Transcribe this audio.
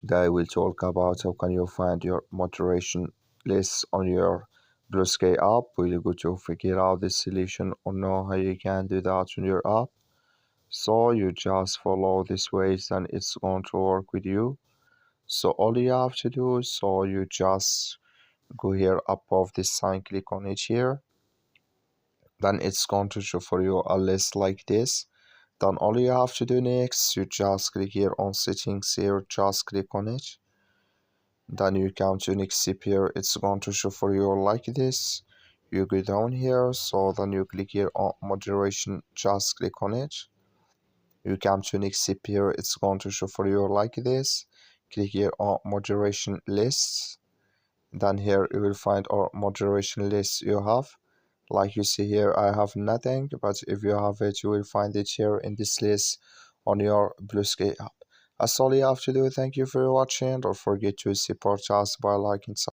They will talk about how can you find your moderation list on your Bluesky app. We'll go to figure out the solution or know how you can do that on your app. So you just follow this ways and it's going to work with you. So all you have to do is so you just go here above this sign, click on it here. Then it's going to show for you a list like this. Then all you have to do next, you just click here on settings here, just click on it. Then you come to next step here, it's going to show for you like this. You go down here, so then you click here on moderation, just click on it. You come to next step here, it's going to show for you like this. Click here on moderation lists. Then here you will find our moderation list you have. Like you see here, I have nothing, but if you have it, you will find it here in this list on your Bluesky app. That's all you have to do. Thank you for watching. Don't forget to support us by liking.